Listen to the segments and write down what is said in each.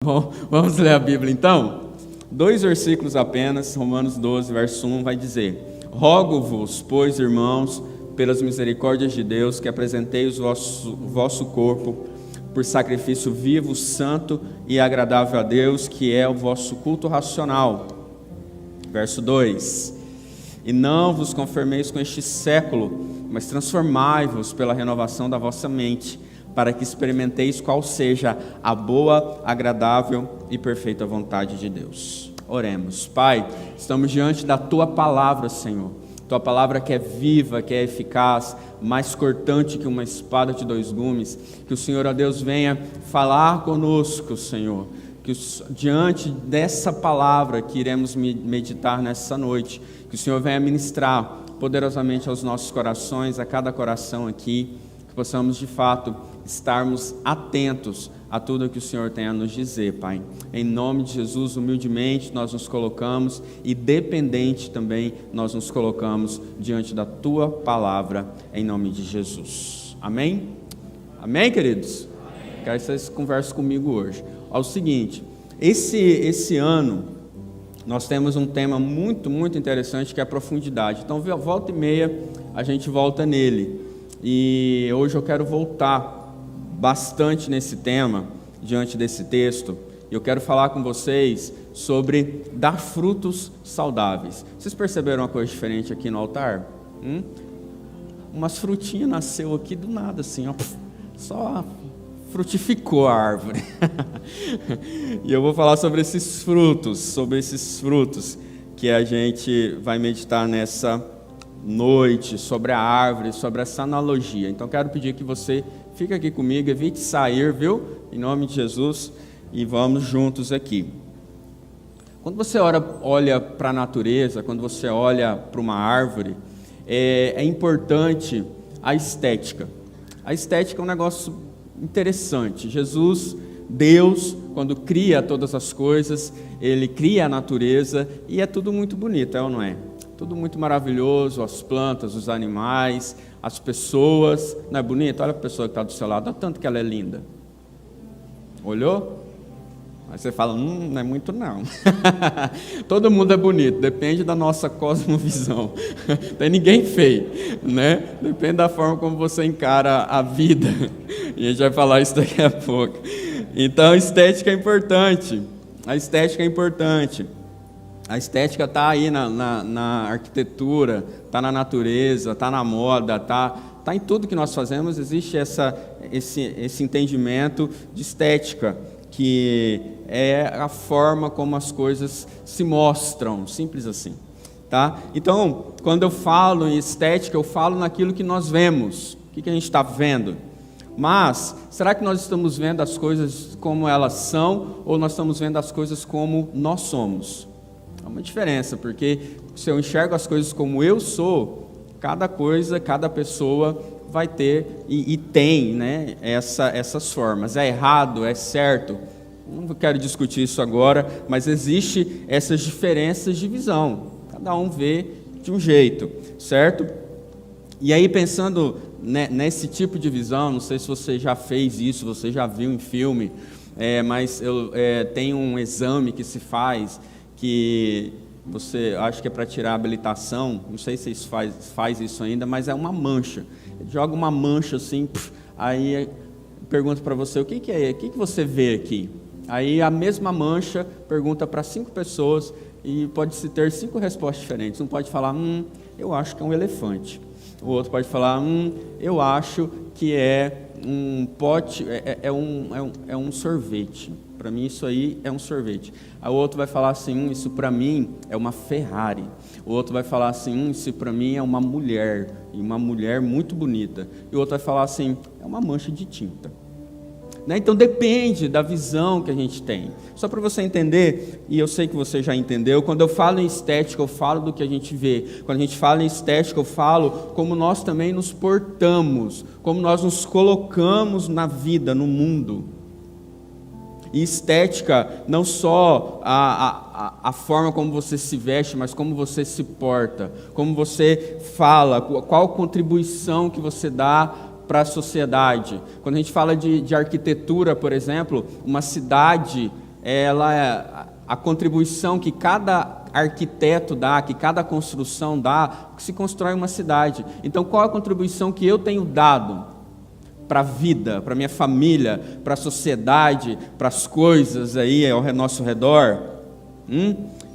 Bom, vamos ler a Bíblia então? 2 versículos apenas, Romanos 12, verso 1 vai dizer: Rogo-vos, pois, irmãos, pelas misericórdias de Deus, que apresenteis o vosso corpo por sacrifício vivo, santo e agradável a Deus, que é o vosso culto racional. Verso 2: E não vos conformeis com este século, mas transformai-vos pela renovação da vossa mente, para que experimenteis qual seja a boa, agradável e perfeita vontade de Deus. Oremos. Pai, estamos diante da Tua palavra, Senhor. Tua palavra que é viva, que é eficaz, mais cortante que uma espada de 2 gumes. Que o Senhor, ó Deus, venha falar conosco, Senhor. Que diante dessa palavra que iremos meditar nessa noite, que o Senhor venha ministrar poderosamente aos nossos corações, a cada coração aqui, que possamos de fato estarmos atentos a tudo que o Senhor tem a nos dizer, Pai. Em nome de Jesus, humildemente nós nos colocamos e dependente também nós nos colocamos diante da Tua palavra, em nome de Jesus. Amém? Amém, queridos? Amém. Quero que vocês conversem comigo hoje. É o seguinte, esse ano nós temos um tema muito interessante, que é a profundidade. Então, volta e meia a gente volta nele. E hoje eu quero voltar bastante nesse tema, diante desse texto. Eu quero falar com vocês sobre dar frutos saudáveis. Vocês perceberam uma coisa diferente aqui no altar? Umas frutinhas nasceu aqui do nada, assim, ó, só frutificou a árvore. E eu vou falar sobre esses frutos que a gente vai meditar nessa noite, sobre a árvore, sobre essa analogia. Então quero pedir que você fique aqui comigo, evite sair, viu? Em nome de Jesus, e vamos juntos aqui. Quando você olha para a natureza, quando você olha para uma árvore, é importante a estética. A estética é um negócio interessante. Jesus, Deus, quando cria todas as coisas, Ele cria a natureza e é tudo muito bonito, é ou não é? Tudo muito maravilhoso, as plantas, os animais, as pessoas. Não é bonito? Olha a pessoa que está do seu lado, olha tanto que ela é linda. Olhou? Aí você fala, não é muito não. Todo mundo é bonito, depende da nossa cosmovisão. Não tem ninguém feio, né? Depende da forma como você encara a vida. E a gente vai falar isso daqui a pouco. Então, a estética é importante. A estética é importante. A estética está aí na arquitetura, está na natureza, está na moda, está em tudo que nós fazemos. Existe esse entendimento de estética, que é a forma como as coisas se mostram, simples assim. Tá? Então, quando eu falo em estética, eu falo naquilo que nós vemos. O que a gente está vendo? Mas, será que nós estamos vendo as coisas como elas são, ou nós estamos vendo as coisas como nós somos? Há uma diferença, porque se eu enxergo as coisas como eu sou, cada coisa, cada pessoa vai ter e tem, né, essas formas. É errado, é certo? Não quero discutir isso agora, mas existe essas diferenças de visão. Cada um vê de um jeito, certo? E aí, pensando nesse tipo de visão, não sei se você já fez isso, você já viu em filme, mas tem um exame que se faz, que você acha que é para tirar a habilitação, não sei se faz isso ainda, mas é uma mancha. Joga uma mancha assim, aí pergunta para você, o que é? O que você vê aqui? Aí a mesma mancha pergunta para 5 pessoas e pode-se ter 5 respostas diferentes. Um pode falar, eu acho que é um elefante. O outro pode falar, eu acho que é um pote, é um sorvete. Para mim isso aí é um sorvete. O outro vai falar assim, isso para mim é uma Ferrari. O outro vai falar assim, isso para mim é uma mulher, e uma mulher muito bonita. E o outro vai falar assim, é uma mancha de tinta. Né? Então depende da visão que a gente tem. Só para você entender, e eu sei que você já entendeu, quando eu falo em estética, eu falo do que a gente vê. Quando a gente fala em estética, eu falo como nós também nos portamos, como nós nos colocamos na vida, no mundo. E estética, não só a forma como você se veste, mas como você se porta, como você fala, qual contribuição que você dá para a sociedade. Quando a gente fala de arquitetura, por exemplo, uma cidade ela é a contribuição que cada arquiteto dá, que cada construção dá, que se constrói uma cidade. Então, qual é a contribuição que eu tenho dado para a vida, para a minha família, para a sociedade, para as coisas aí ao nosso redor?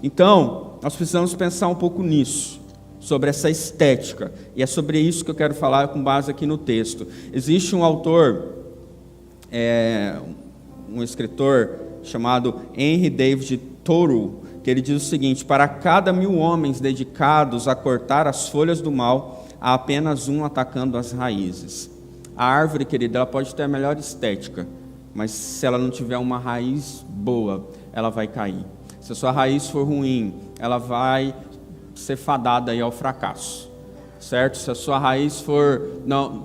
Então, nós precisamos pensar um pouco nisso, sobre essa estética, e é sobre isso que eu quero falar com base aqui no texto. Existe um autor, um escritor chamado Henry David Thoreau, que ele diz o seguinte: para cada 1000 homens dedicados a cortar as folhas do mal, há apenas um atacando as raízes. A árvore, querida, ela pode ter a melhor estética, mas se ela não tiver uma raiz boa, ela vai cair. Se a sua raiz for ruim, ela vai ser fadada aí ao fracasso, certo? Se a sua raiz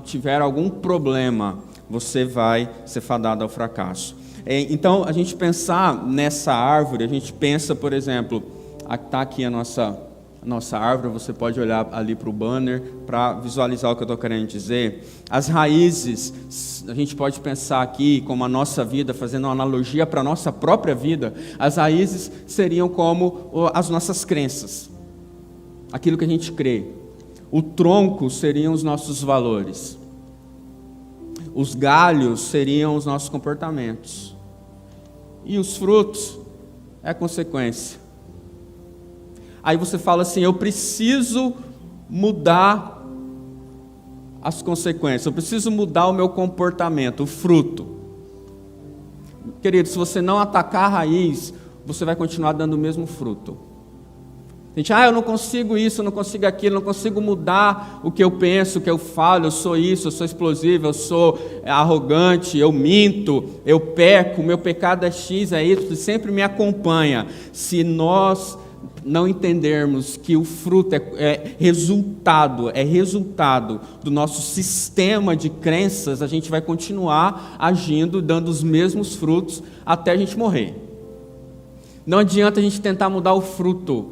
tiver algum problema, você vai ser fadado ao fracasso. Então, a gente pensar nessa árvore, a gente pensa, por exemplo, está aqui a nossa árvore, você pode olhar ali para o banner para visualizar o que eu estou querendo dizer. As raízes, a gente pode pensar aqui como a nossa vida, fazendo uma analogia para a nossa própria vida, as raízes seriam como as nossas crenças, aquilo que a gente crê. O tronco seriam os nossos valores. Os galhos seriam os nossos comportamentos. E os frutos é a consequência. Aí você fala assim: eu preciso mudar as consequências, eu preciso mudar o meu comportamento, o fruto. Querido, se você não atacar a raiz, você vai continuar dando o mesmo fruto. Gente, eu não consigo isso, eu não consigo aquilo, eu não consigo mudar o que eu penso, o que eu falo, eu sou isso, eu sou explosivo, eu sou arrogante, eu minto, eu peco, o meu pecado é X, é Y, sempre me acompanha. Se nós não entendermos que o fruto é resultado do nosso sistema de crenças, a gente vai continuar agindo, dando os mesmos frutos até a gente morrer. Não adianta a gente tentar mudar o fruto.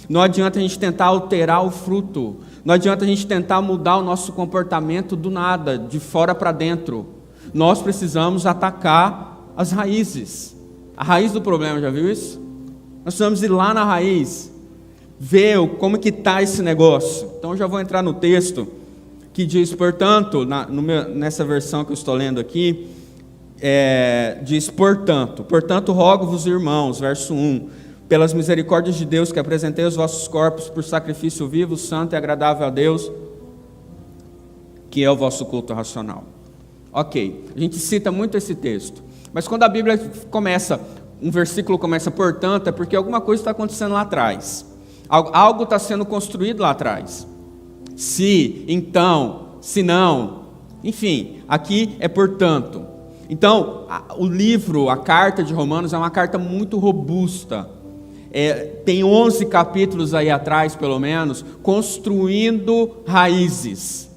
Não adianta a gente tentar alterar o fruto. Não adianta a gente tentar mudar o nosso comportamento do nada, de fora para dentro. Nós precisamos atacar as raízes. A raiz do problema, já viu isso? Nós precisamos ir lá na raiz, ver como que está esse negócio. Então eu já vou entrar no texto que diz, portanto, nessa versão que eu estou lendo aqui, diz, portanto rogo-vos, irmãos, verso 1, pelas misericórdias de Deus, que apresentei os vossos corpos por sacrifício vivo, santo e agradável a Deus, que é o vosso culto racional. Ok, a gente cita muito esse texto, mas quando a Bíblia começa, um versículo começa, portanto, é porque alguma coisa está acontecendo lá atrás, algo está sendo construído lá atrás. Se, então, se não, enfim, aqui é portanto. Então, o livro, a carta de Romanos é uma carta muito robusta. Tem 11 capítulos aí atrás, pelo menos, construindo raízes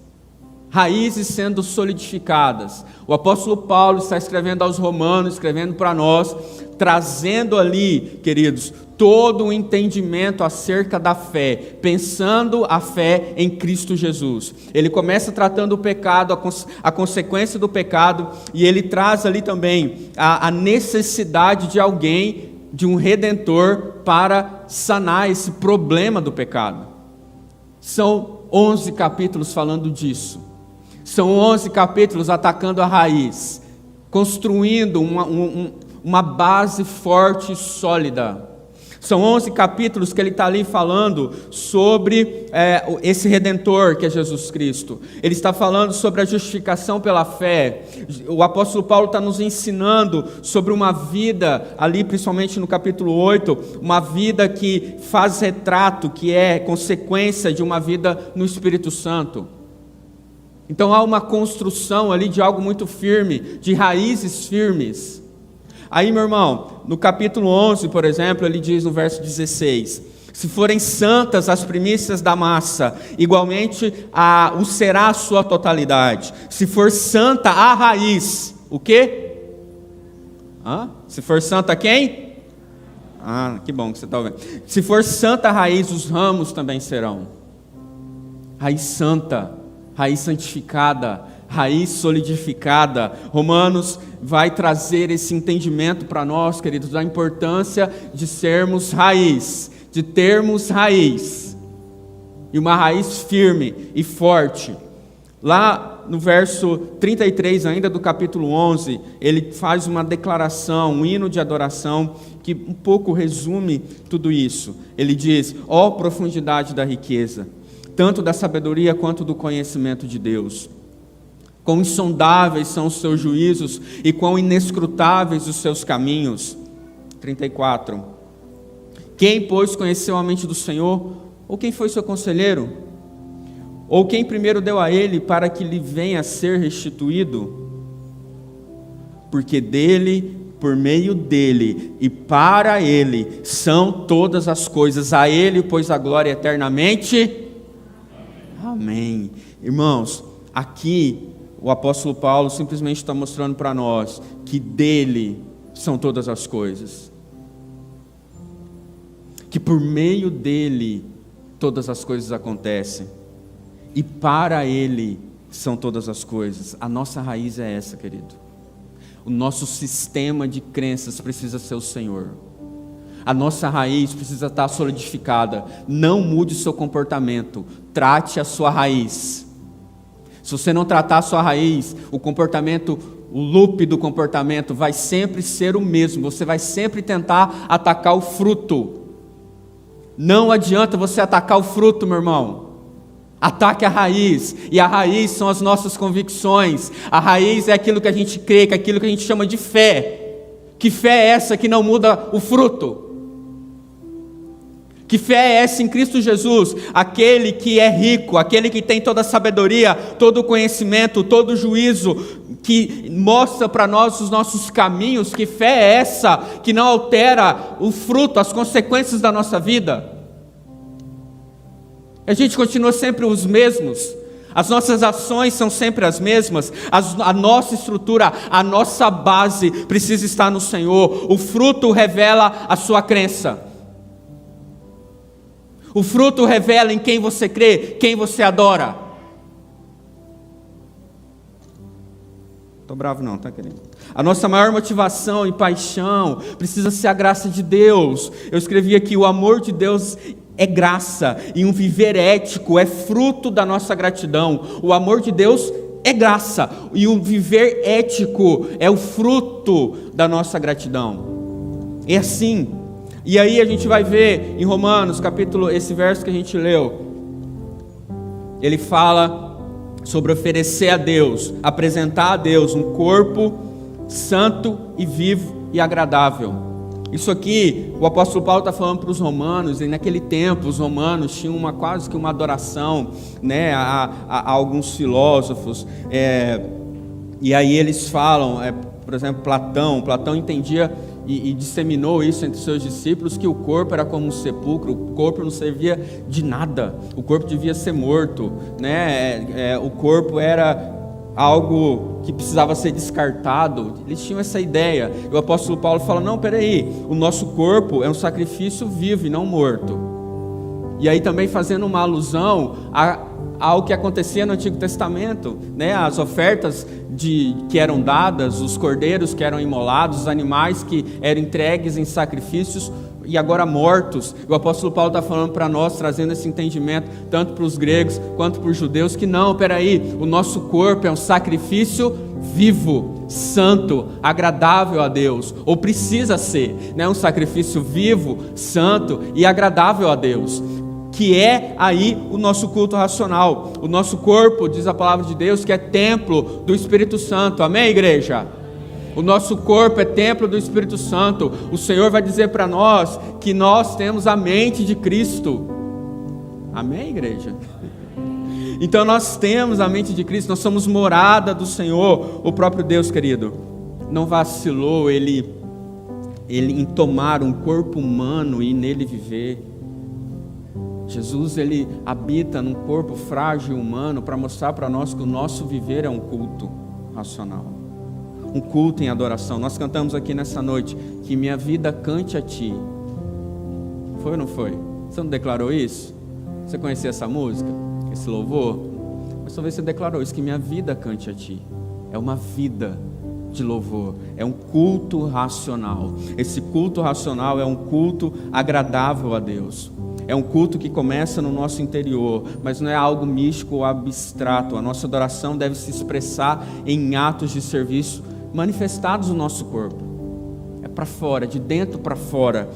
sendo solidificadas. O apóstolo Paulo está escrevendo aos Romanos, escrevendo para nós, trazendo ali, queridos, todo o entendimento acerca da fé, pensando a fé em Cristo Jesus. Ele começa tratando o pecado, a consequência do pecado, e ele traz ali também a necessidade de alguém, de um redentor, para sanar esse problema do pecado. São 11 capítulos falando disso. São 11 capítulos atacando a raiz, construindo uma base forte e sólida. São 11 capítulos que ele está ali falando sobre esse Redentor que é Jesus Cristo. Ele está falando sobre a justificação pela fé. O apóstolo Paulo está nos ensinando sobre uma vida, ali principalmente no capítulo 8, uma vida que faz retrato, que é consequência de uma vida no Espírito Santo. Então há uma construção ali de algo muito firme, de raízes firmes. Aí, meu irmão, no capítulo 11, por exemplo, ele diz no verso 16: se forem santas as primícias da massa, igualmente o será a sua totalidade. Se for santa a raiz, o quê? Se for santa quem? Que bom que você está ouvindo. Se for santa a raiz, os ramos também serão. Raiz santa, raiz santificada, raiz solidificada. Romanos vai trazer esse entendimento para nós, queridos, da importância de sermos raiz, de termos raiz, e uma raiz firme e forte. Lá no verso 33 ainda do capítulo 11, ele faz uma declaração, um hino de adoração, que um pouco resume tudo isso. Ele diz: ó profundidade da riqueza, tanto da sabedoria quanto do conhecimento de Deus. Quão insondáveis são os seus juízos e quão inescrutáveis os seus caminhos. 34. Quem, pois, conheceu a mente do Senhor? Ou quem foi seu conselheiro? Ou quem primeiro deu a ele para que lhe venha a ser restituído? Porque dele, por meio dele e para ele são todas as coisas. A ele, pois, a glória eternamente. Amém. Irmãos, aqui o apóstolo Paulo simplesmente está mostrando para nós que dele são todas as coisas. Que por meio dele todas as coisas acontecem. E para ele são todas as coisas. A nossa raiz é essa, querido. O nosso sistema de crenças precisa ser o Senhor. A nossa raiz precisa estar solidificada. Não mude o seu comportamento. Trate a sua raiz. Se você não tratar a sua raiz, o comportamento, o loop do comportamento vai sempre ser o mesmo. Você vai sempre tentar atacar o fruto. Não adianta você atacar o fruto, meu irmão. Ataque a raiz. E a raiz são as nossas convicções. A raiz é aquilo que a gente crê, que é aquilo que a gente chama de fé. Que fé é essa que não muda o fruto? Que fé é essa em Cristo Jesus? Aquele que é rico, aquele que tem toda a sabedoria, todo o conhecimento, todo o juízo, que mostra para nós os nossos caminhos. Que fé é essa que não altera o fruto, as consequências da nossa vida? A gente continua sempre os mesmos, as nossas ações são sempre as mesmas, a nossa estrutura, a nossa base precisa estar no Senhor. O fruto revela a sua crença. O fruto revela em quem você crê, quem você adora. Estou bravo não, tá querido? A nossa maior motivação e paixão precisa ser a graça de Deus. Eu escrevi aqui: o amor de Deus é graça, e um viver ético é fruto da nossa gratidão. O amor de Deus é graça, e um viver ético é o fruto da nossa gratidão. É assim. E aí a gente vai ver em Romanos, esse verso que a gente leu, ele fala sobre oferecer a Deus, apresentar a Deus um corpo santo e vivo e agradável. Isso aqui, o apóstolo Paulo está falando para os romanos, e naquele tempo os romanos tinham quase que uma adoração, né, a alguns filósofos, e aí eles falam, por exemplo, Platão entendia e disseminou isso entre seus discípulos, que o corpo era como um sepulcro, o corpo não servia de nada, o corpo devia ser morto, né? O corpo era algo que precisava ser descartado. Eles tinham essa ideia, e o apóstolo Paulo fala: não, peraí, o nosso corpo é um sacrifício vivo e não morto. E aí também fazendo uma alusão ao que acontecia no Antigo Testamento, né? As ofertas que eram dadas, os cordeiros que eram imolados, os animais que eram entregues em sacrifícios e agora mortos. O apóstolo Paulo está falando para nós, trazendo esse entendimento tanto para os gregos quanto para os judeus, que não, peraí, o nosso corpo é um sacrifício vivo, santo, agradável a Deus, ou precisa ser, né? Um sacrifício vivo, santo e agradável a Deus, que é aí o nosso culto racional. O nosso corpo, diz a palavra de Deus, que é templo do Espírito Santo. Amém, igreja? O nosso corpo é templo do Espírito Santo. O Senhor vai dizer para nós que nós temos a mente de Cristo. Amém, igreja? Então nós temos a mente de Cristo, nós somos morada do Senhor. O próprio Deus, querido, não vacilou ele em tomar um corpo humano e nele viver. Jesus, ele habita num corpo frágil humano para mostrar para nós que o nosso viver é um culto racional, um culto em adoração. Nós cantamos aqui nessa noite: que minha vida cante a ti. Foi ou não foi? Você não declarou isso? Você conhecia essa música, esse louvor? Mas talvez você declarou isso, que minha vida cante a Ti. É uma vida de louvor, é um culto racional. Esse culto racional é um culto agradável a Deus. É um culto que começa no nosso interior, mas não é algo místico ou abstrato. A nossa adoração deve se expressar em atos de serviço manifestados no nosso corpo. É para fora, de dentro para fora.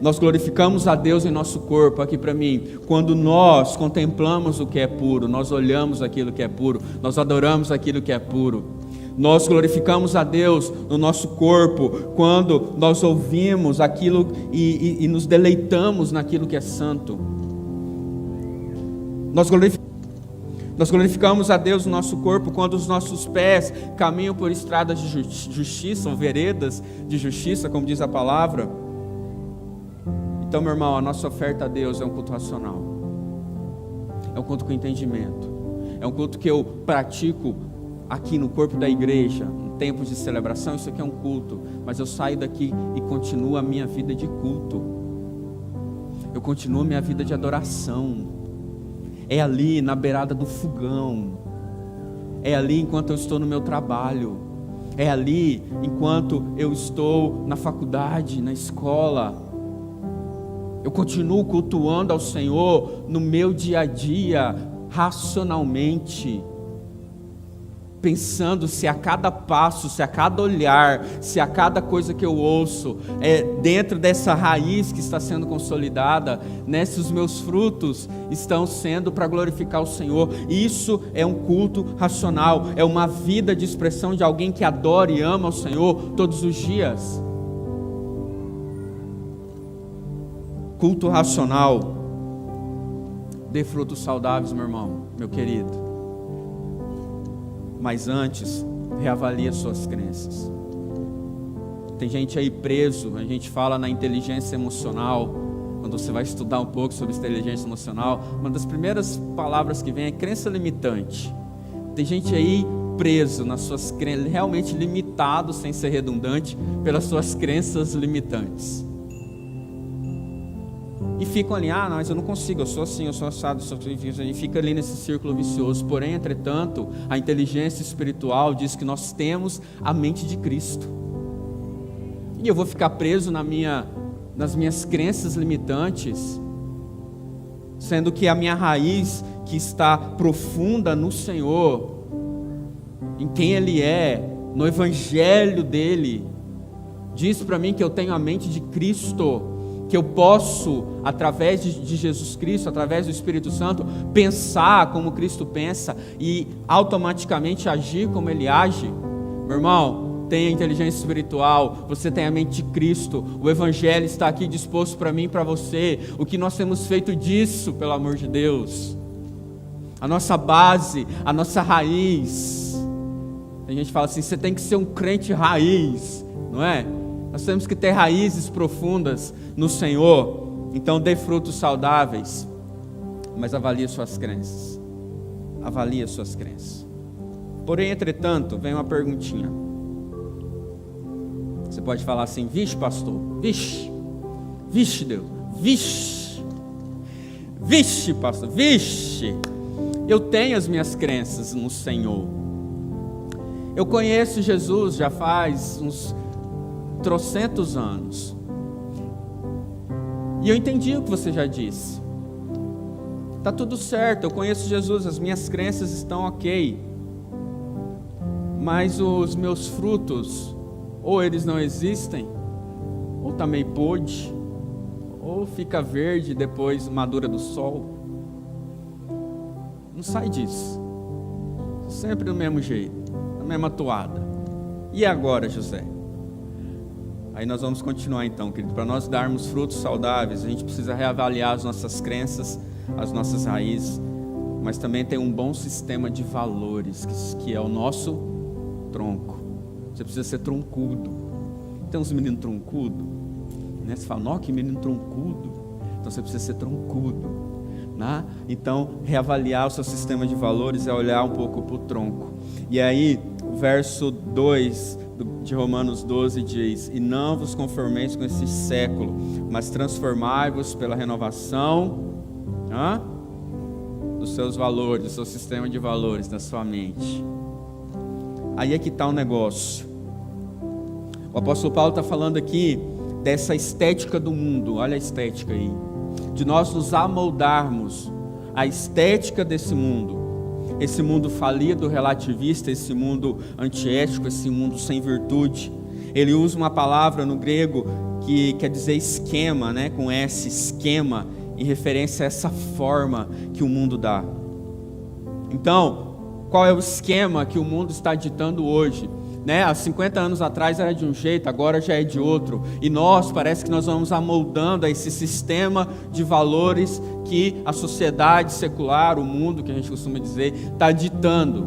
Nós glorificamos a Deus em nosso corpo. Aqui para mim, quando nós contemplamos o que é puro, nós olhamos aquilo que é puro, nós adoramos aquilo que é puro. Nós glorificamos a Deus no nosso corpo quando nós ouvimos aquilo e nos deleitamos naquilo que é santo. Nós glorificamos a Deus no nosso corpo quando os nossos pés caminham por estradas de justiça, ou veredas de justiça, como diz a palavra. Então, meu irmão, a nossa oferta a Deus é um culto racional. É um culto com entendimento. É um culto que eu pratico aqui no corpo da igreja, em tempos de celebração. Isso aqui é um culto, mas eu saio daqui e continuo a minha vida de culto. Eu continuo a minha vida de adoração. É ali na beirada do fogão. É ali enquanto eu estou no meu trabalho. É ali enquanto eu estou na faculdade, na escola. Eu continuo cultuando ao Senhor no meu dia a dia, racionalmente. Pensando se a cada passo, se a cada olhar, se a cada coisa que eu ouço, dentro dessa raiz que está sendo consolidada, se os meus frutos estão sendo para glorificar o Senhor. Isso é um culto racional, é uma vida de expressão de alguém que adora e ama o Senhor todos os dias. Culto racional, dê frutos saudáveis, meu irmão, meu querido. Mas antes, reavalie as suas crenças. Tem gente aí preso, a gente fala na inteligência emocional. Quando você vai estudar um pouco sobre inteligência emocional, uma das primeiras palavras que vem é crença limitante. Tem gente aí preso nas suas crenças, realmente limitado, sem ser redundante, pelas suas crenças limitantes. E ficam ali, não, mas eu não consigo, eu sou assim, eu sou assado, e fica ali nesse círculo vicioso. Porém, entretanto, a inteligência espiritual diz que nós temos a mente de Cristo. E eu vou ficar preso nas minhas crenças limitantes, sendo que a minha raiz, que está profunda no Senhor, em quem Ele é, no Evangelho dEle, diz para mim que eu tenho a mente de Cristo, que eu posso, através de Jesus Cristo, através do Espírito Santo, pensar como Cristo pensa e automaticamente agir como Ele age. Meu irmão, tenha inteligência espiritual, você tem a mente de Cristo, o Evangelho está aqui disposto para mim e para você. O que nós temos feito disso, pelo amor de Deus? A nossa base, a nossa raiz. Tem gente que fala assim, você tem que ser um crente raiz, não é? Nós temos que ter raízes profundas no Senhor. Então dê frutos saudáveis, mas avalie suas crenças. Avalie as suas crenças. Porém, entretanto, vem uma perguntinha. Você pode falar assim, vixe pastor, vixe Deus, vixe pastor, vixe. Eu tenho as minhas crenças no Senhor. Eu conheço Jesus já faz uns trocentos anos. E eu entendi o que você já disse. Está tudo certo, eu conheço Jesus, as minhas crenças estão ok. Mas os meus frutos, ou eles não existem, ou está meio podre, ou fica verde depois madura do sol. Não sai disso. Sempre do mesmo jeito, da mesma toada. E agora, José? Aí nós vamos continuar então, querido. Para nós darmos frutos saudáveis, a gente precisa reavaliar as nossas crenças, as nossas raízes, mas também tem um bom sistema de valores, que é o nosso tronco. Você precisa ser troncudo. Tem uns meninos troncudos, né? Você fala, que menino troncudo. Então você precisa ser troncudo, né? Então, reavaliar o seu sistema de valores é olhar um pouco para o tronco. E aí, o verso 2 de Romanos 12 diz, e não vos conformeis com esse século, mas transformai-vos pela renovação do dos seus valores, do seu sistema de valores, da sua mente. Aí é que está o negócio. O apóstolo Paulo está falando aqui dessa estética do mundo. Olha a estética aí. De nós nos amoldarmos à estética desse mundo. Esse mundo falido, relativista, esse mundo antiético, esse mundo sem virtude. Ele usa uma palavra no grego que quer dizer esquema, né? Com S, esquema, em referência a essa forma que o mundo dá. Então, qual é o esquema que o mundo está ditando hoje? Né? Há 50 anos atrás era de um jeito, agora já é de outro. E nós, parece que nós vamos amoldando a esse sistema de valores que a sociedade secular, o mundo, que a gente costuma dizer, está ditando.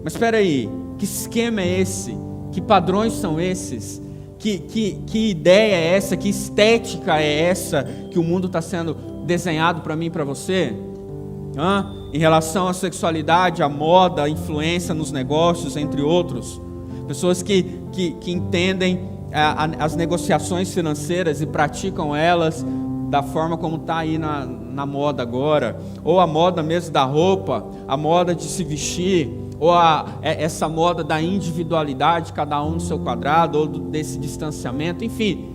Mas espera aí, que esquema é esse? Que padrões são esses? Que ideia é essa? Que estética é essa que o mundo está sendo desenhado para mim e para você? Em relação à sexualidade, à moda, à influência nos negócios, entre outros. Pessoas que entendem as negociações financeiras e praticam elas da forma como está aí na moda agora. Ou a moda mesmo da roupa, a moda de se vestir, ou essa moda da individualidade, cada um no seu quadrado, ou desse distanciamento, enfim.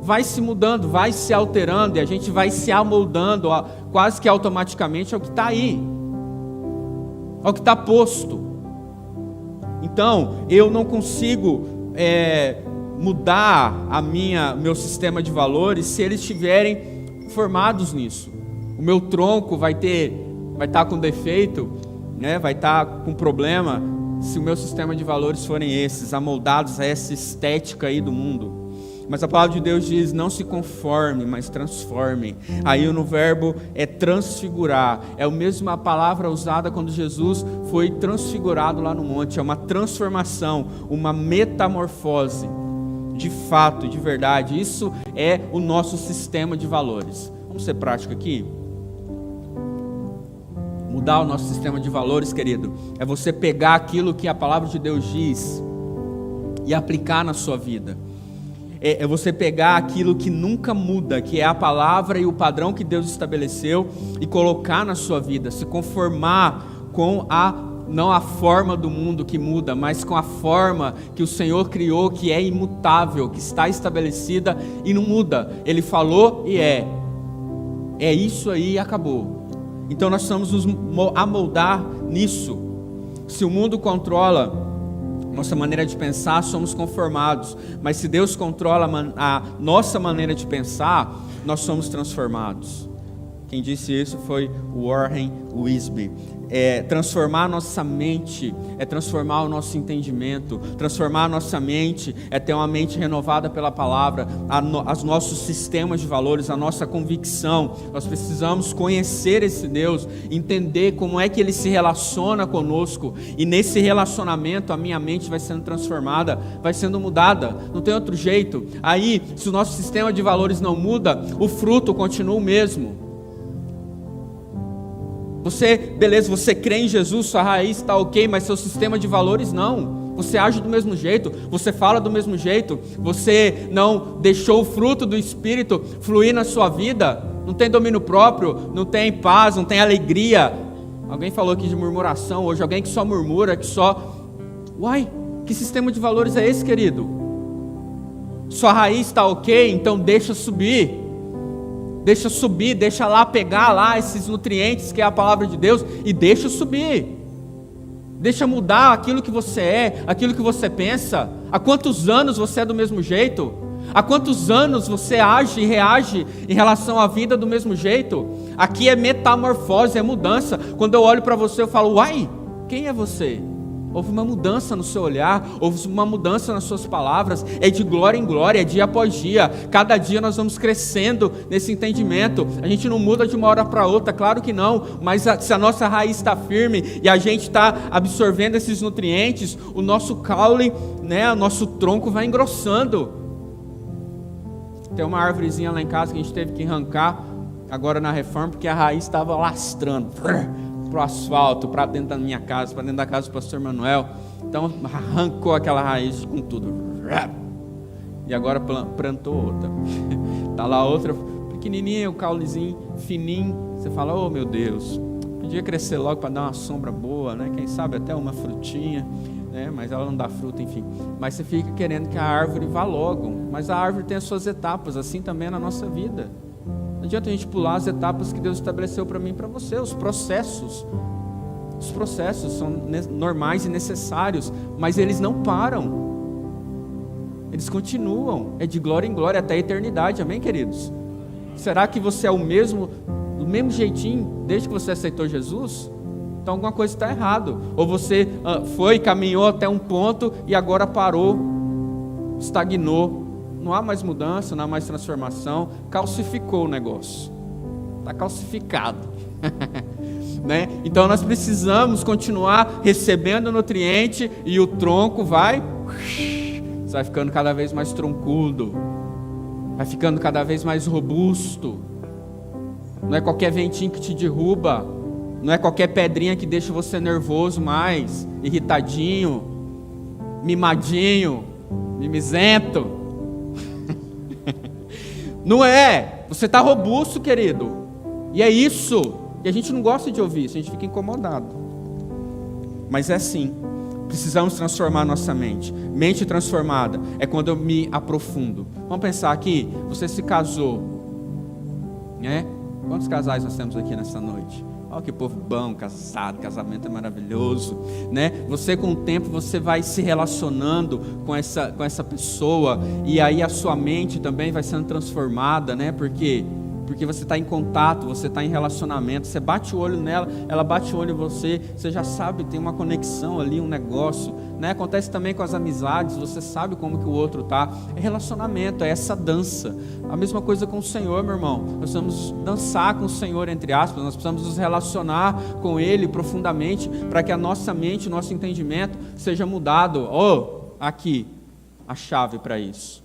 Vai se mudando, vai se alterando, e a gente vai se amoldando quase que automaticamente ao que está aí, ao que está posto. Então, eu não consigo mudar meu sistema de valores se eles estiverem formados nisso. O meu tronco vai estar com defeito, né? Vai estar com problema se o meu sistema de valores forem esses, amoldados a essa estética aí do mundo. Mas a palavra de Deus diz, não se conforme, mas transforme. Aí no verbo é transfigurar. É a mesma palavra usada quando Jesus foi transfigurado lá no monte. É uma transformação, uma metamorfose. De fato, de verdade. Isso é o nosso sistema de valores. Vamos ser prático aqui? Mudar o nosso sistema de valores, querido, é você pegar aquilo que a palavra de Deus diz e aplicar na sua vida. É você pegar aquilo que nunca muda, que é a palavra e o padrão que Deus estabeleceu, e colocar na sua vida, se conformar com não a forma do mundo que muda, mas com a forma que o Senhor criou, que é imutável, que está estabelecida e não muda. Ele falou e é isso aí e acabou. Então nós precisamos nos amoldar nisso. Se o mundo controla nossa maneira de pensar, somos conformados. Mas se Deus controla a nossa maneira de pensar, nós somos transformados. Quem disse isso foi Warren Wiersbe. Transformar a nossa mente é transformar o nosso entendimento. Transformar a nossa mente é ter uma mente renovada pela palavra, os nossos sistemas de valores, a nossa convicção. Nós precisamos conhecer esse Deus, entender como é que Ele se relaciona conosco, e nesse relacionamento a minha mente vai sendo transformada, vai sendo mudada, não tem outro jeito. Aí, se o nosso sistema de valores não muda, o fruto continua o mesmo. Beleza, você crê em Jesus, sua raiz está ok, mas seu sistema de valores não. Você age do mesmo jeito, você fala do mesmo jeito, você não deixou o fruto do Espírito fluir na sua vida, não tem domínio próprio, não tem paz, não tem alegria. Alguém falou aqui de murmuração hoje, alguém que só murmura, que só... Uai, que sistema de valores é esse, querido? Sua raiz está ok, então deixa subir, deixa lá pegar lá esses nutrientes que é a palavra de Deus e deixa subir. Deixa mudar aquilo que você é, aquilo que você pensa. Há quantos anos você é do mesmo jeito? Há quantos anos você age e reage em relação à vida do mesmo jeito? Aqui é metamorfose, é mudança. Quando eu olho para você eu falo, uai, quem é você? Houve uma mudança no seu olhar, houve uma mudança nas suas palavras, é de glória em glória, é dia após dia. Cada dia nós vamos crescendo nesse entendimento. A gente não muda de uma hora para outra, claro que não, mas se a nossa raiz está firme e a gente está absorvendo esses nutrientes, o nosso caule, né, o nosso tronco vai engrossando. Tem uma árvorezinha lá em casa que a gente teve que arrancar agora na reforma, porque a raiz estava lastrando para o asfalto, para dentro da minha casa, para dentro da casa do pastor Manuel. Então arrancou aquela raiz com tudo, e agora plantou outra. Está lá outra pequenininha, o caulezinho fininho, Você fala, oh meu Deus, podia crescer logo para dar uma sombra boa, né? Quem sabe até uma frutinha, né? Mas ela não dá fruta, enfim. Mas você fica querendo que a árvore vá logo. Mas a árvore tem as suas etapas, assim também é na nossa vida. Não adianta a gente pular as etapas que Deus estabeleceu para mim e para você, os processos. Os processos são normais e necessários, mas eles não param. Eles continuam, é de glória em glória até a eternidade, amém, queridos? Será que você é o mesmo, do mesmo jeitinho, desde que você aceitou Jesus? Então alguma coisa está errado. Ou você caminhou até um ponto e agora parou, estagnou. Não há mais mudança, não há mais transformação, calcificou o negócio. Está calcificado. Né? Então nós precisamos continuar recebendo nutriente e o tronco vai ficando cada vez mais troncudo, vai ficando cada vez mais robusto. Não é qualquer ventinho que te derruba, não é qualquer pedrinha que deixa você nervoso mais, irritadinho, mimadinho, mimizento. Não é, você está robusto, querido, e é isso. E a gente não gosta de ouvir isso, a gente fica incomodado. Mas é assim, precisamos transformar nossa mente. Mente transformada é quando eu me aprofundo. Vamos pensar aqui, você se casou, né? Quantos casais nós temos aqui nessa noite? Olha que povo bom, casado, casamento é maravilhoso, né? Você com o tempo, você vai se relacionando com essa pessoa, e aí a sua mente também vai sendo transformada, né? Porque você está em contato, você está em relacionamento, você bate o olho nela, ela bate o olho em você, você já sabe, tem uma conexão ali, um negócio, né? Acontece também com as amizades, você sabe como que o outro está. É relacionamento, é essa dança. A mesma coisa com o Senhor, meu irmão. Nós precisamos dançar com o Senhor, entre aspas, nós precisamos nos relacionar com Ele profundamente, para que a nossa mente, o nosso entendimento seja mudado. Aqui, a chave para isso,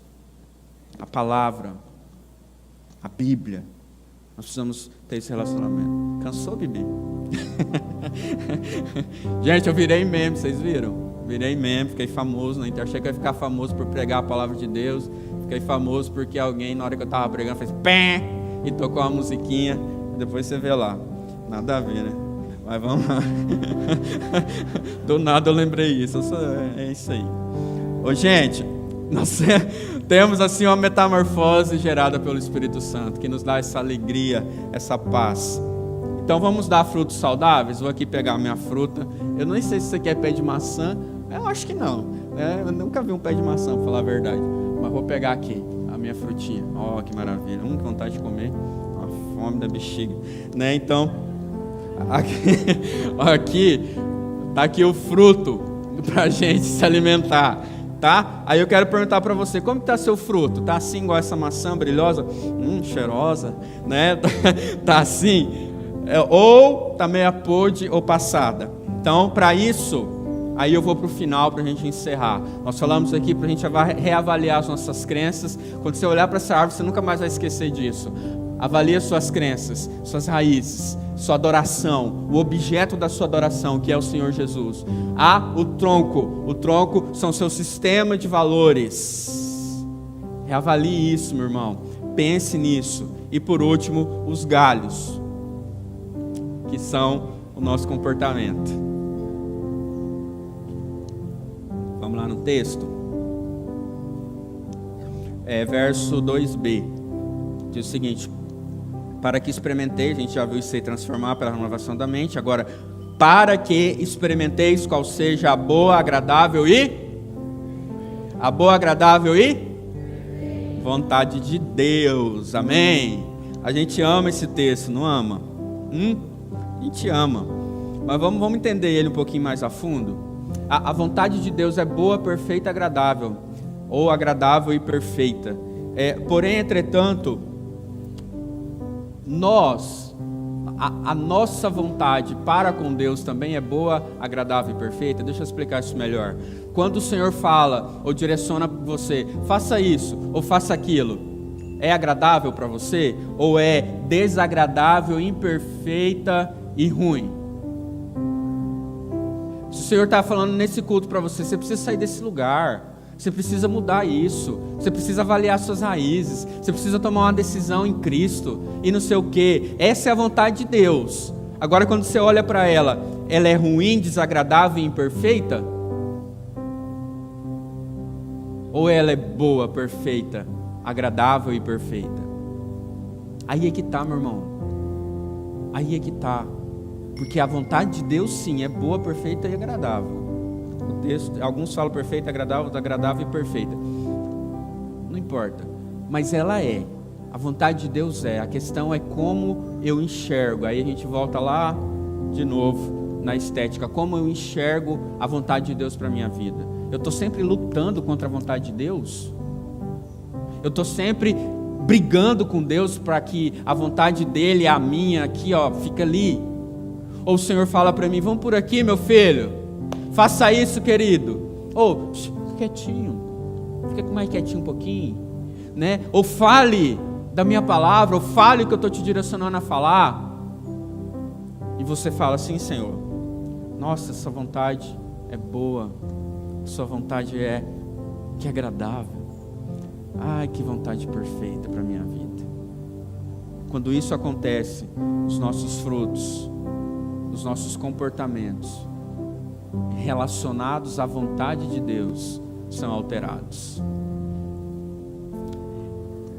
a palavra, a Bíblia. Nós precisamos ter esse relacionamento. Cansou, Bibi? Gente, eu virei meme, vocês viram? Virei meme, fiquei famoso na internet. Achei que eu ia ficar famoso por pregar a palavra de Deus. Fiquei famoso porque alguém, na hora que eu estava pregando, fez pé e tocou uma musiquinha. Depois você vê lá. Nada a ver, né? Mas vamos lá. Do nada eu lembrei isso. É isso aí. Ô, gente, nós temos assim uma metamorfose gerada pelo Espírito Santo, que nos dá essa alegria, essa paz. Então vamos dar frutos saudáveis. Vou aqui pegar a minha fruta. Eu não sei se você quer pé de maçã. Eu acho que não. Eu nunca vi um pé de maçã, para falar a verdade. Mas vou pegar aqui a minha frutinha. Ó, que maravilha. Que vontade de comer. A fome da bexiga, né? Então, aqui tá aqui o fruto para a gente se alimentar. Tá? Aí eu quero perguntar para você, como está seu fruto? Tá assim igual essa maçã brilhosa? Cheirosa, né? Tá assim? Ou tá meia podre ou passada? Então, para isso, aí eu vou para o final para a gente encerrar. Nós falamos aqui para a gente reavaliar as nossas crenças. Quando você olhar para essa árvore, você nunca mais vai esquecer disso. Avalie suas crenças, suas raízes, sua adoração, o objeto da sua adoração, que é o Senhor Jesus. O tronco são seu sistema de valores. Reavalie isso, meu irmão, pense nisso. E por último, os galhos, que são o nosso comportamento. Vamos lá no texto, verso 2b, diz o seguinte: para que experimenteis, a gente já viu isso aí, transformar pela renovação da mente. Agora, para que experimenteis qual seja a boa, agradável e vontade de Deus. Amém? A gente ama esse texto, não ama? A gente ama. Mas vamos entender ele um pouquinho mais a fundo. A vontade de Deus é boa, perfeita e agradável. Ou agradável e perfeita. Porém, entretanto, a nossa vontade para com Deus também é boa, agradável e perfeita. Deixa eu explicar isso melhor. Quando o Senhor fala ou direciona você, faça isso ou faça aquilo, é agradável para você ou é desagradável, imperfeita e ruim? Se o Senhor está falando nesse culto para você, você precisa sair desse lugar. Você precisa mudar isso. Você precisa avaliar suas raízes. Você precisa tomar uma decisão em Cristo. E não sei o quê. Essa é a vontade de Deus. Agora, quando você olha para ela é ruim, desagradável e imperfeita? Ou ela é boa, perfeita, agradável e perfeita? Aí é que está, meu irmão. Aí é que está. Porque a vontade de Deus, sim, é boa, perfeita e agradável. O texto, alguns falam perfeita, agradável e perfeita. Não importa. Mas ela é. A vontade de Deus é. A questão é como eu enxergo. Aí a gente volta lá de novo na estética. Como eu enxergo a vontade de Deus para a minha vida. Eu estou sempre lutando contra a vontade de Deus. Eu estou sempre brigando com Deus para que a vontade dele, a minha, aqui ó, fica ali. Ou o Senhor fala para mim, vamos por aqui, meu filho. Faça isso, querido. Ou, fica quietinho. Fica mais quietinho um pouquinho. Né? Ou fale da minha palavra, ou fale o que eu estou te direcionando a falar. E você fala assim, Senhor, nossa, essa vontade é boa. Sua vontade é que é agradável. Ai, que vontade perfeita para a minha vida. Quando isso acontece, os nossos frutos, os nossos comportamentos relacionados à vontade de Deus são alterados.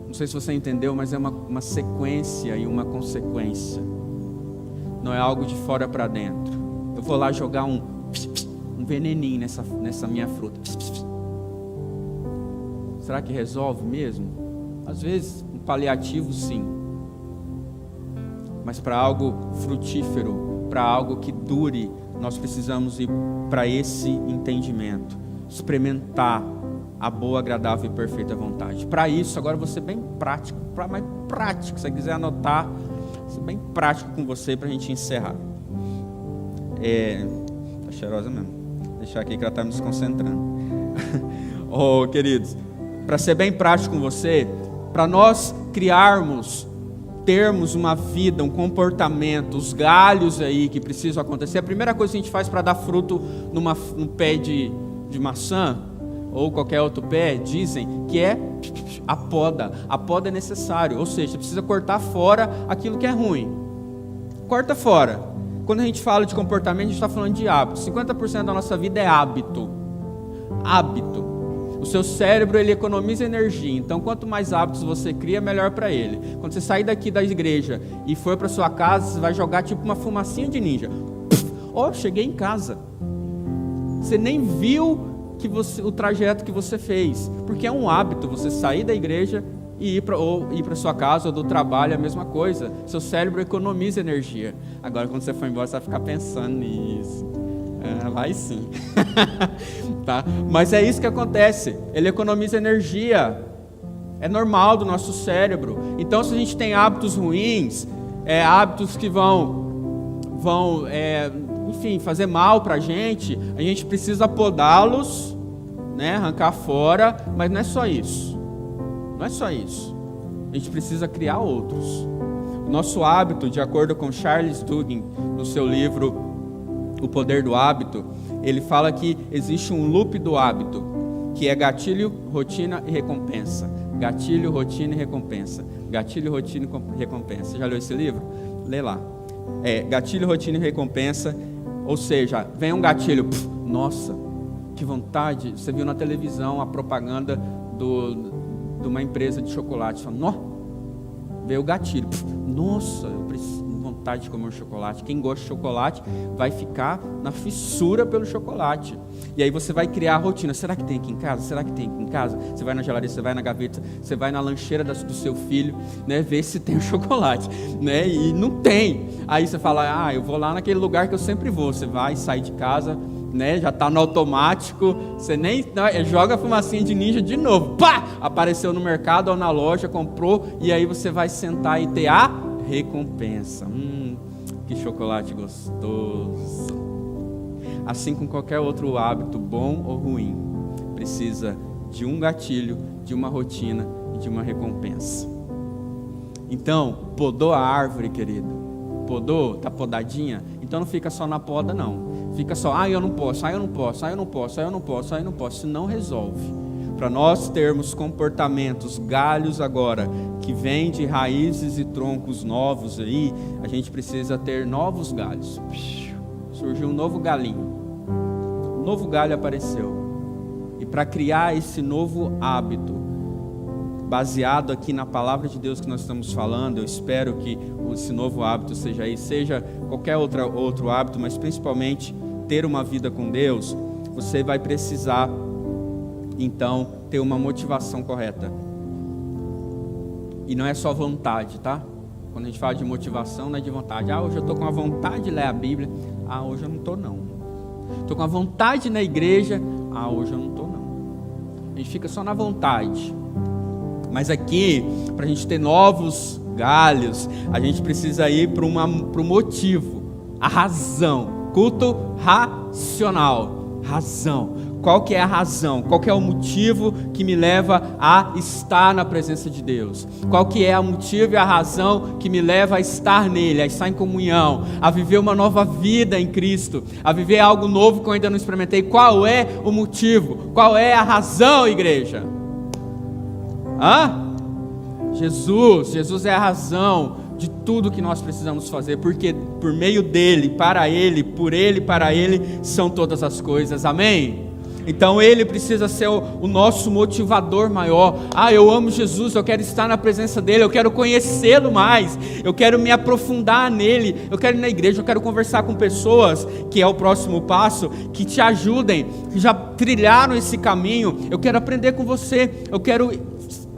Não sei se você entendeu, mas é uma sequência e uma consequência. Não é algo de fora para dentro. Eu vou lá jogar um veneninho nessa minha fruta. Será que resolve mesmo? Às vezes, um paliativo sim. Mas para algo frutífero, para algo que dure, nós precisamos ir para esse entendimento. Experimentar a boa, agradável e perfeita vontade. Para isso, agora eu vou ser bem prático. Para mais prático, se você quiser anotar, vou ser bem prático com você para a gente encerrar. Tá cheirosa mesmo. Vou deixar aqui que ela está me desconcentrando. Oh, queridos, para ser bem prático com você, para nós termos uma vida, um comportamento, os galhos aí que precisam acontecer, a primeira coisa que a gente faz para dar fruto num pé de maçã, ou qualquer outro pé, dizem que é a poda. A poda é necessário, ou seja, você precisa cortar fora aquilo que é ruim. Corta fora. Quando a gente fala de comportamento, a gente está falando de hábito. 50% da nossa vida é hábito. Hábito. O seu cérebro, ele economiza energia. Então, quanto mais hábitos você cria, melhor para ele. Quando você sair daqui da igreja e for para sua casa, você vai jogar tipo uma fumacinha de ninja. Cheguei em casa. Você nem viu o trajeto que você fez. Porque é um hábito você sair da igreja e ir para sua casa ou do trabalho, é a mesma coisa. Seu cérebro economiza energia. Agora, quando você for embora, você vai ficar pensando nisso. Vai sim. Tá? Mas é isso que acontece. Ele economiza energia. É normal do nosso cérebro. Então, se a gente tem hábitos ruins, hábitos que vão fazer mal para a gente precisa podá-los, né? Arrancar fora. Mas não é só isso. Não é só isso. A gente precisa criar outros. O nosso hábito, de acordo com Charles Duhigg, no seu livro O Poder do Hábito, ele fala que existe um loop do hábito, que é gatilho, rotina e recompensa. Gatilho, rotina e recompensa. Gatilho, rotina e recompensa. Já leu esse livro? Lê lá. Gatilho, rotina e recompensa. Ou seja, vem um gatilho, nossa, que vontade. Você viu na televisão a propaganda de uma empresa de chocolate. Veio o gatilho, nossa, eu preciso, vontade de comer um chocolate. Quem gosta de chocolate vai ficar na fissura pelo chocolate. E aí você vai criar a rotina. Será que tem aqui em casa? Será que tem aqui em casa? Você vai na geladeira, você vai na gaveta, você vai na lancheira do seu filho, né, ver se tem o chocolate, né? E não tem. Aí você fala, eu vou lá naquele lugar que eu sempre vou. Você vai, sai de casa, né? Já está no automático. Você nem joga a fumacinha de ninja de novo. Pá! Apareceu no mercado ou na loja, comprou, e aí você vai sentar e ter a recompensa. Que chocolate gostoso. Assim com qualquer outro hábito, bom ou ruim, precisa de um gatilho, de uma rotina e de uma recompensa. Então, podou a árvore, querido? Podou? Tá podadinha? Então não fica só na poda, não. Fica só, eu não posso, eu não posso, eu não posso, eu não posso, eu não posso. Isso não resolve. para nós termos comportamentos, galhos agora, que vêm de raízes e troncos novos aí, a gente precisa ter novos galhos. Surgiu um novo galinho, um novo galho apareceu. E para criar esse novo hábito, baseado aqui na palavra de Deus que nós estamos falando, eu espero que esse novo hábito seja aí, seja qualquer outro hábito, mas principalmente ter uma vida com Deus, você vai precisar, então, ter uma motivação correta. E não é só vontade, tá? Quando a gente fala de motivação, não é de vontade. Hoje eu estou com a vontade de ler a Bíblia. Hoje eu não estou não. Estou com a vontade na igreja. Hoje eu não estou não. A gente fica só na vontade. Mas aqui, para a gente ter novos galhos, a gente precisa ir para o motivo, a razão. Culto racional. Razão. Qual que é a razão? Qual que é o motivo que me leva a estar na presença de Deus? Qual que é o motivo e a razão que me leva a estar nele, a estar em comunhão, a viver uma nova vida em Cristo, a viver algo novo que eu ainda não experimentei? Qual é o motivo? Qual é a razão, igreja? Jesus é a razão de tudo que nós precisamos fazer, porque por meio dele, para ele, por ele, para ele, são todas as coisas, amém? Então ele precisa ser o nosso motivador maior. Eu amo Jesus, eu quero estar na presença dele, eu quero conhecê-lo mais, eu quero me aprofundar nele, eu quero ir na igreja, eu quero conversar com pessoas, que é o próximo passo, que te ajudem, que já trilharam esse caminho. Eu quero aprender com você, eu quero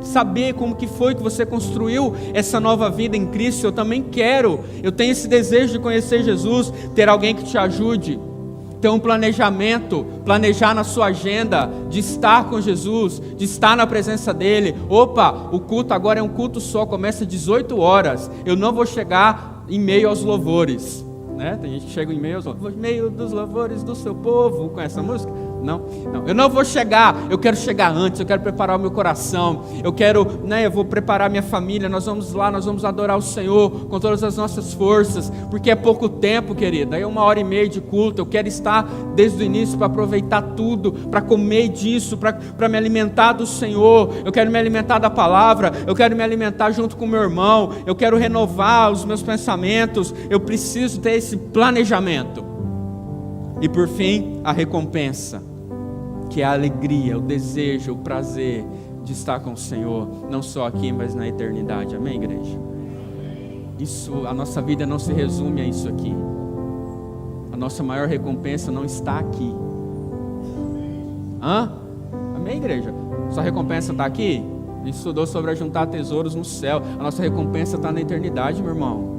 saber como que foi que você construiu essa nova vida em Cristo. Eu também quero, eu tenho esse desejo de conhecer Jesus, ter alguém que te ajude, ter um planejamento, planejar na sua agenda, de estar com Jesus, de estar na presença dele. O culto agora é um culto só, começa às 18 horas, eu não vou chegar em meio aos louvores, né? Tem gente que chega em meio dos louvores do seu povo, conhece essa música? Não, eu não vou chegar, eu quero chegar antes, eu quero preparar o meu coração, eu vou preparar minha família, nós vamos lá, nós vamos adorar o Senhor com todas as nossas forças, porque é pouco tempo, querida, é 1h30 de culto, eu quero estar desde o início para aproveitar tudo, para comer disso, para me alimentar do Senhor, eu quero me alimentar da palavra, eu quero me alimentar junto com o meu irmão, eu quero renovar os meus pensamentos, eu preciso ter esse planejamento. E por fim, a recompensa, que é a alegria, o desejo, o prazer de estar com o Senhor, não só aqui, mas na eternidade, amém, igreja? Isso, a nossa vida não se resume a isso aqui, a nossa maior recompensa não está aqui. Amém, igreja? Sua recompensa está aqui? A gente estudou sobre ajuntar tesouros no céu, a nossa recompensa está na eternidade, meu irmão.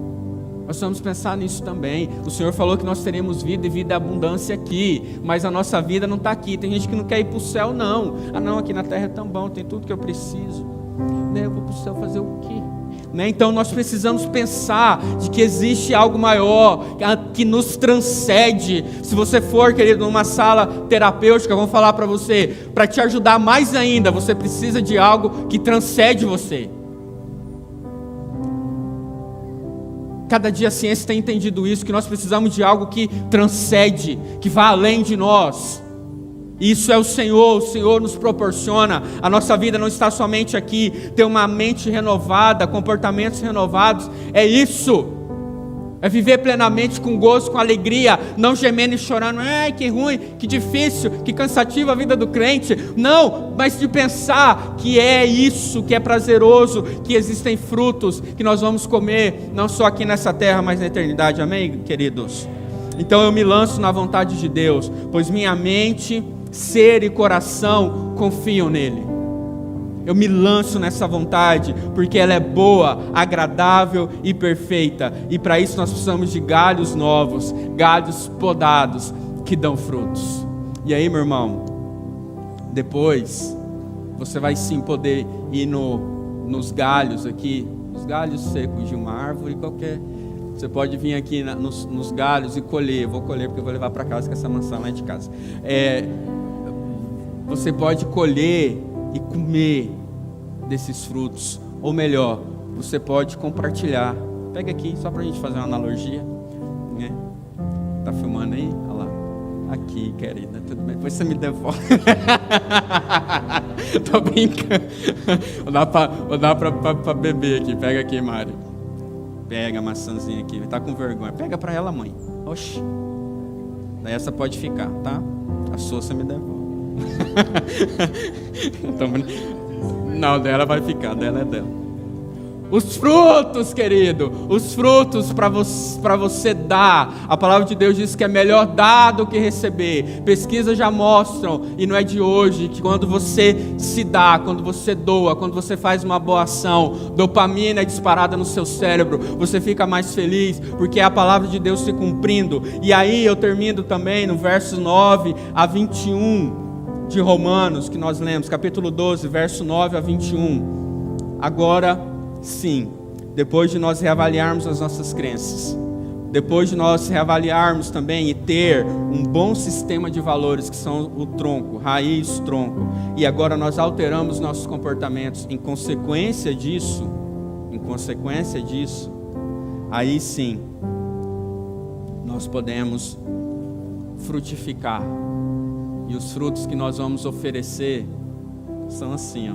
Nós vamos pensar nisso também. O Senhor falou que nós teremos vida e vida e abundância aqui, mas a nossa vida não está aqui. Tem gente que não quer ir para o céu, não. Não, aqui na terra é tão bom, tem tudo que eu preciso. Eu vou para o céu fazer o quê? Então nós precisamos pensar de que existe algo maior, que nos transcende. Se você for, querido, numa sala terapêutica, vão falar para você, para te ajudar mais ainda, você precisa de algo que transcende você. Cada dia a ciência tem entendido isso, que nós precisamos de algo que transcende, que vá além de nós. Isso é o Senhor nos proporciona. A nossa vida não está somente aqui, ter uma mente renovada, comportamentos renovados, é isso. É viver plenamente com gozo, com alegria, não gemendo e chorando, que ruim, que difícil, que cansativa a vida do crente. Não, mas de pensar que é isso, que é prazeroso, que existem frutos, que nós vamos comer, não só aqui nessa terra, mas na eternidade, amém, queridos? Então eu me lanço na vontade de Deus, pois minha mente, ser e coração confiam nele. Eu me lanço nessa vontade, porque ela é boa, agradável e perfeita. E para isso nós precisamos de galhos novos, galhos podados, que dão frutos. E aí, meu irmão, depois, você vai sim poder ir nos galhos aqui, os galhos secos de uma árvore qualquer. Você pode vir aqui nos galhos e colher. Eu vou colher porque eu vou levar para casa, que essa maçã lá é de casa. Você pode colher e comer desses frutos, ou melhor, você pode compartilhar. Pega aqui, só para a gente fazer uma analogia, né? Tá filmando aí? Olha lá. Aqui, querida, tudo bem? Depois você me devolve. Tô brincando. Vou dar pra beber aqui. Pega aqui, Mário. Pega a maçãzinha aqui. Tá com vergonha. Pega pra ela, mãe. Oxi. Daí essa pode ficar, tá? A sua você me devolve. Não, dela vai ficar. Dela é dela. Os frutos, querido, os frutos para você dar. A palavra de Deus diz que é melhor dar do que receber. Pesquisas já mostram, e não é de hoje, que quando você se dá, quando você doa, quando você faz uma boa ação, dopamina é disparada no seu cérebro, você fica mais feliz, porque é a palavra de Deus se cumprindo. E aí eu termino também no verso 9 a 21 de Romanos, que nós lemos, capítulo 12, verso 9 a 21. Agora, sim, depois de nós reavaliarmos as nossas crenças, depois de nós reavaliarmos também e ter um bom sistema de valores, que são o tronco, raiz, tronco, e agora nós alteramos nossos comportamentos em consequência disso, aí sim, nós podemos frutificar. E os frutos que nós vamos oferecer são assim, ó.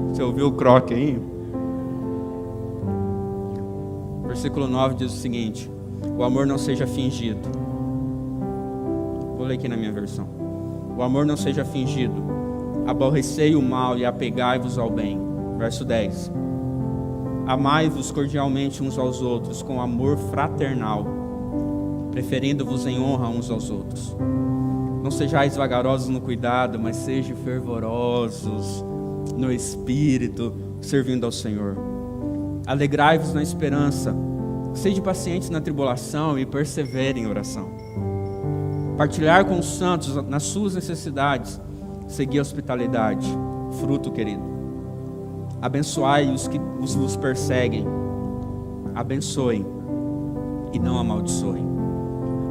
Você ouviu o croque aí? Versículo 9 diz o seguinte: o amor não seja fingido. Vou ler aqui na minha versão. O amor não seja fingido. Aborrecei o mal e apegai-vos ao bem. Verso 10. Amai-vos cordialmente uns aos outros com amor fraternal, preferindo-vos em honra uns aos outros. Não sejais vagarosos no cuidado, mas sejam fervorosos no espírito, servindo ao Senhor. Alegrai-vos na esperança, sede pacientes na tribulação e perseverem em oração. Partilhar com os santos nas suas necessidades, seguir a hospitalidade, fruto, querido. Abençoai os que vos perseguem, abençoem e não amaldiçoem.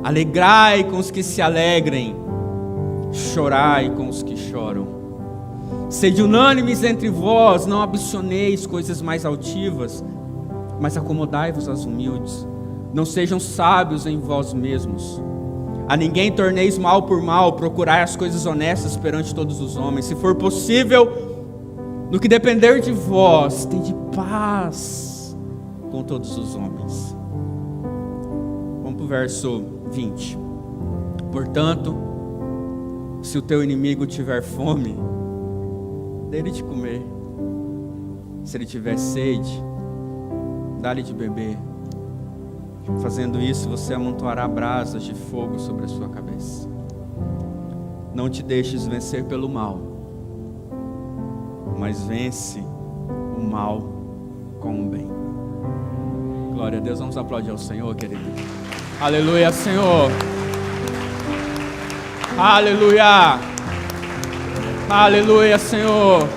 Alegrai com os que se alegrem, chorai com os que choram. Sede unânimes entre vós, não ambicioneis coisas mais altivas, mas acomodai-vos aos humildes. Não sejam sábios em vós mesmos. A ninguém torneis mal por mal, procurai as coisas honestas perante todos os homens. Se for possível, no que depender de vós, tende paz com todos os homens. Vamos para o verso 20. Portanto, se o teu inimigo tiver fome, dê-lhe de comer. Se ele tiver sede, dá-lhe de beber. Fazendo isso, você amontoará brasas de fogo sobre a sua cabeça. Não te deixes vencer pelo mal, mas vence o mal com o bem. Glória a Deus, vamos aplaudir ao Senhor, querido. Aleluia, Senhor. Aleluia. Aleluia, Senhor.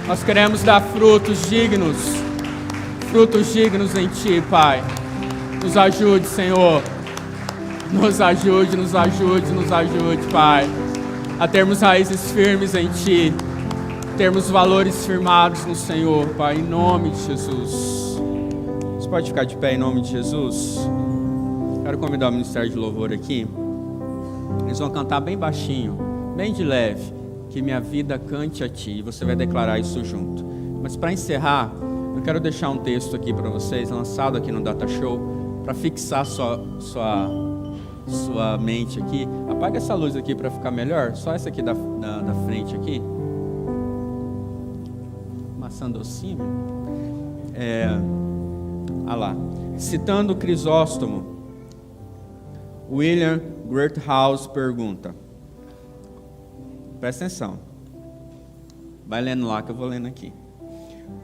Nós queremos dar frutos dignos em Ti, Pai. Nos ajude, Senhor. Nos ajude, Pai, a termos raízes firmes em Ti, termos valores firmados no Senhor, Pai, em nome de Jesus. Você pode ficar de pé em nome de Jesus? Quero convidar o Ministério de Louvor aqui. Eles vão cantar bem baixinho, bem de leve, que minha vida cante a Ti, e você vai declarar isso junto. Mas para encerrar, eu quero deixar um texto aqui para vocês, lançado aqui no Data Show, para fixar sua mente aqui. Apaga essa luz aqui para ficar melhor, só essa aqui da frente aqui. Maçã docinha. Olha lá. Citando Crisóstomo, William Greathouse pergunta. Presta atenção. Vai lendo lá que eu vou lendo aqui.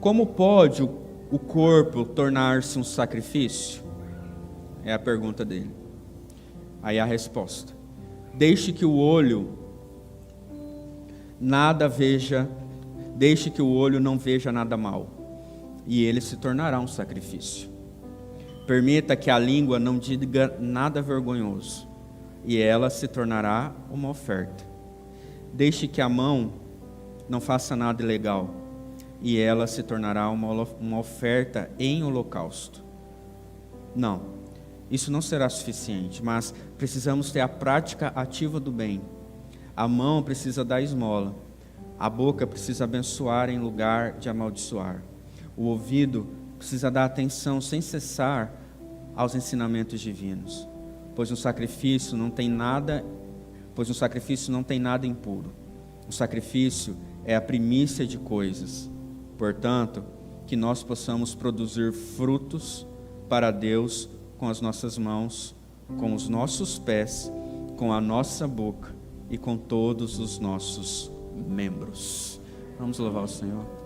Como pode o corpo tornar-se um sacrifício? É a pergunta dele. Aí a resposta: deixe que o olho não veja nada mal, e ele se tornará um sacrifício. Permita que a língua não diga nada vergonhoso, e ela se tornará uma oferta. Deixe que a mão não faça nada ilegal, e ela se tornará uma oferta em holocausto. Não, isso não será suficiente, mas precisamos ter a prática ativa do bem. A mão precisa dar esmola, a boca precisa abençoar em lugar de amaldiçoar. O ouvido precisa dar atenção sem cessar aos ensinamentos divinos, pois no sacrifício não tem nada impuro. O sacrifício é a primícia de coisas. Portanto, que nós possamos produzir frutos para Deus com as nossas mãos, com os nossos pés, com a nossa boca e com todos os nossos membros. Vamos louvar o Senhor.